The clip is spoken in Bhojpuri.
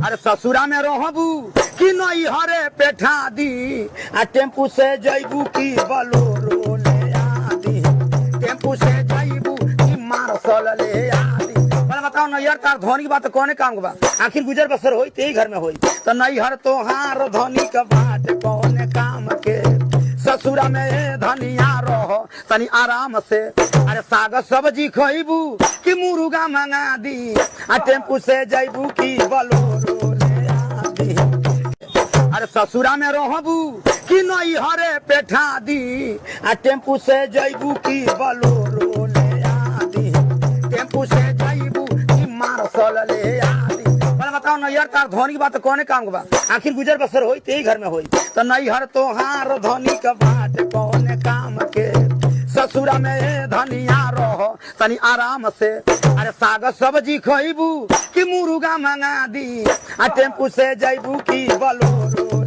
अरे ससुरा में रहबू कि नहीं हरे पेठा दी आ टेम्पू से जैबू की बोलोरो ले आदी टेम्पू से जैबू की मार्शल ले आदी बताओ नैहर तार धोनी की बात कौन काम के बा आखिर गुजर बसर होई ते घर में होई तो नैहर तोहार धोनी के बात कौन काम के ससुरा में धनिया रहो तनी आराम से अरे साग सब्जी खइबू कि मुर्गा मंगा दी आ टेम्पू से जैबू की बोलोरो ले आदी अरे ससुरा में रहबू कि नहीं हरे पेठा दी आ टेम्पू से जैबू की बोलोरो ले आदी टेम्पू से जैबू की मार्शल ले आदी बताओ नैहर तार धोनी की बात कौन काम के बा आखिर गुजर बसर होई ते घर में होई तो नैहर तोहार धोनी के बात कौन काम के ससुरा में धनिया रहो तनी आराम से अरे साग सब्जी खइबू कि मुर्गा मंगा दी आ टेम्पू से जैबू की बोलोरो